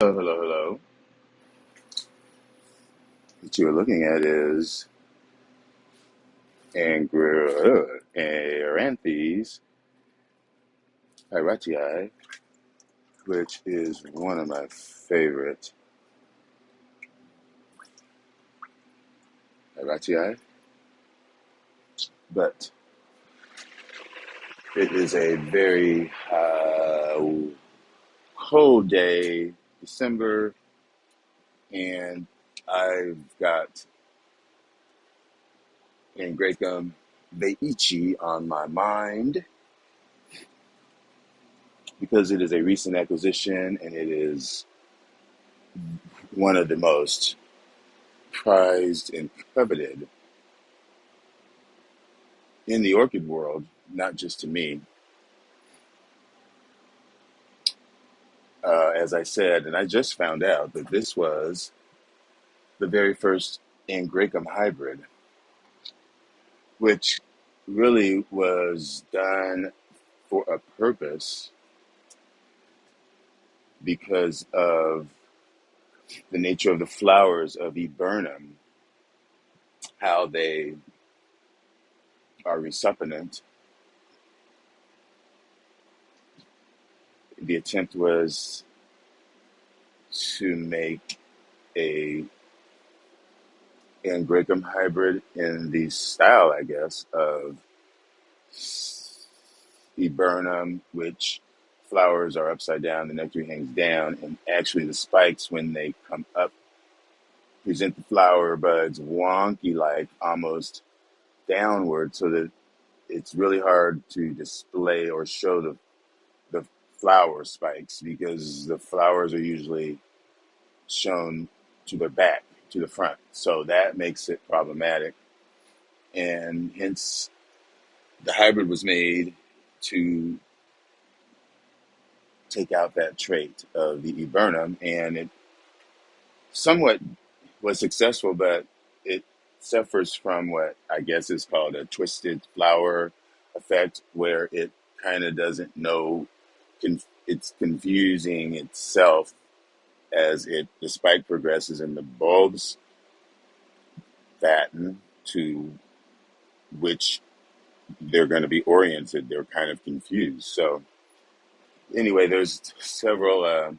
Hello, hello, hello. What you're looking at is Angraecum Veitchii, which is one of my favorite Veitchii, but it is a very cold day, December, and I've got Angraecum Veitchii on my mind because it is a recent acquisition and it is one of the most prized and coveted in the orchid world, not just to me. As I said, and I just found out that this was the very first Angraecum hybrid, which really was done for a purpose because of the nature of the flowers of viburnum, how they are resupinant. The attempt was to make a Angraecum hybrid in the style, I guess, of viburnum, which flowers are upside down, the nectar hangs down, and actually the spikes, when they come up, present the flower buds wonky like, almost downward, so that it's really hard to display or show the flower spikes because the flowers are usually shown to the back, to the front. So that makes it problematic. And hence, the hybrid was made to take out that trait of the viburnum, and it somewhat was successful, but it suffers from what I guess is called a twisted flower effect, where it kind of doesn't know, it's confusing itself as the spike progresses and the bulbs fatten to which they're going to be oriented. They're kind of confused. So anyway, there's several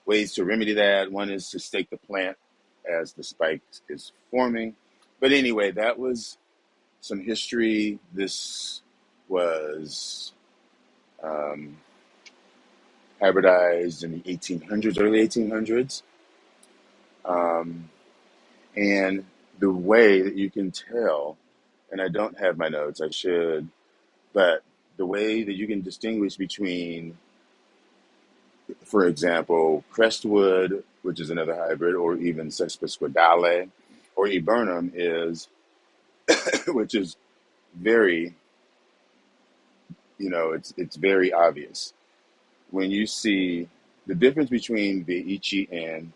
ways to remedy that. One is to stake the plant as the spike is forming. But anyway, that was some history. This was um, hybridized in the 1800s, early 1800s. Um, and the way that you can tell, and I don't have my notes, I should, but the way that you can distinguish between, for example, crestwood, which is another hybrid, or even sesquisquadale, or eburnum is, which is very, it's very obvious. When you see the difference between Veitchi and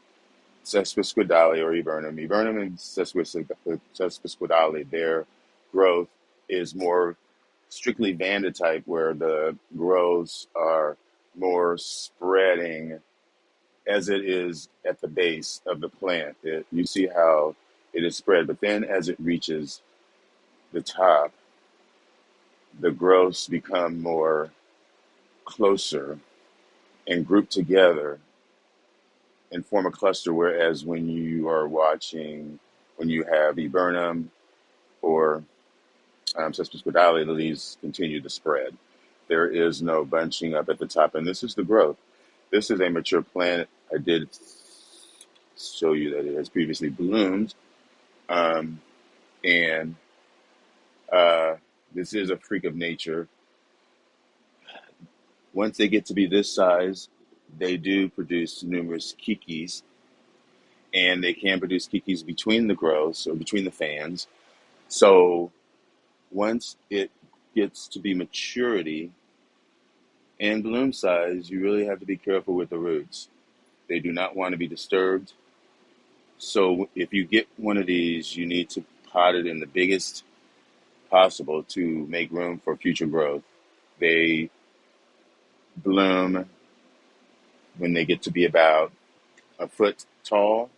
sesquisquadale or eburnum and sesquisquadale, their growth is more strictly Vanda type, where the growths are more spreading as it is at the base of the plant. You see how it is spread, but then as it reaches the top, the growths become more closer and grouped together and form a cluster. Whereas when you are watching, when you have viburnum or sesquisquadale, the leaves continue to spread. There is no bunching up at the top, and this is the growth. This is a mature plant. I did show you that it has previously bloomed, um, and this is a freak of nature. Once they get to be this size, they do produce numerous kikis, and they can produce kikis between the growths or between the fans. So once it gets to be maturity and bloom size, you really have to be careful with the roots. They do not want to be disturbed. So if you get one of these, you need to pot it in the biggest possible to make room for future growth. They bloom when they get to be about a foot tall,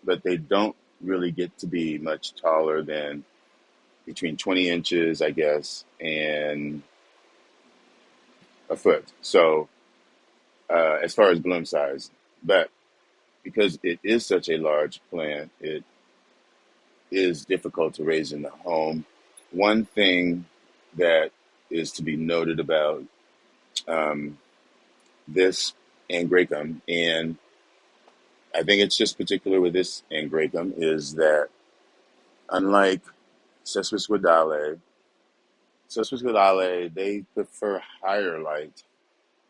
but they don't really get to be much taller than between 20 inches, I guess, and a foot. So, as far as bloom size, but because it is such a large plant, it is difficult to raise in the home. One thing that is to be noted about um, this Angraecum, and I think it's just particular with this Angraecum, is that unlike Sesquisquadale, they prefer higher light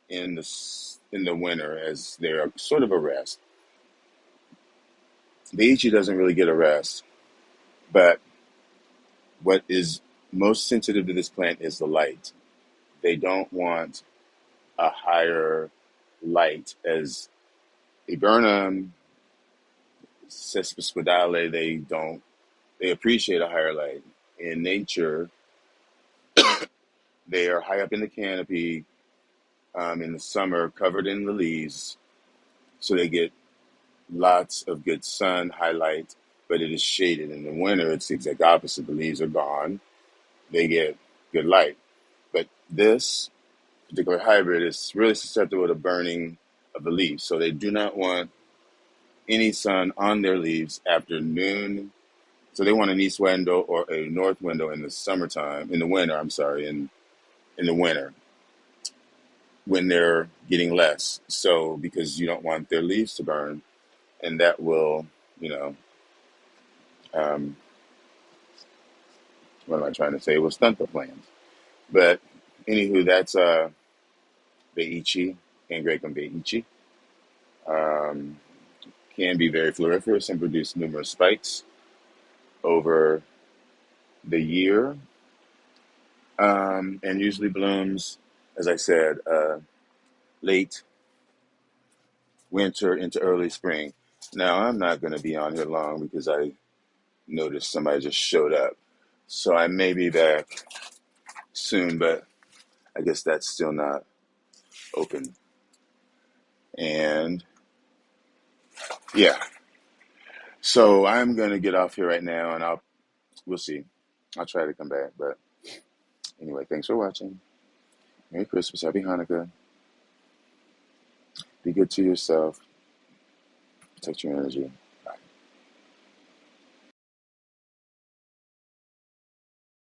in the winter as they're sort of a rest. Veitchi doesn't really get a rest, but what is most sensitive to this plant is the light. They don't want a higher light as Viburnum, Sesquisquadale, they appreciate a higher light. In nature, they are high up in the canopy in the summer, covered in the leaves, so they get lots of good sun, highlight, but it is shaded. In the winter, it's the exact opposite. The leaves are gone. They get good light. But this particular hybrid is really susceptible to burning of the leaves. So they do not want any sun on their leaves after noon. So they want an east window or a north window in the summertime, in the winter, I'm sorry, in the winter when they're getting less. So because you don't want their leaves to burn, and that will, you know, um, what am I trying to say? It will stunt the plants. But anywho, that's Veitchi, Angraecum Veitchi. Um, can be very floriferous and produce numerous spikes over the year, and usually blooms, as I said, late winter into early spring. Now, I'm not going to be on here long because I noticed somebody just showed up. So I may be back soon, but I guess that's still not open. And yeah, so I'm going to get off here right now and we'll see. I'll try to come back. But anyway, thanks for watching. Merry Christmas. Happy Hanukkah. Be good to yourself. Protect your energy.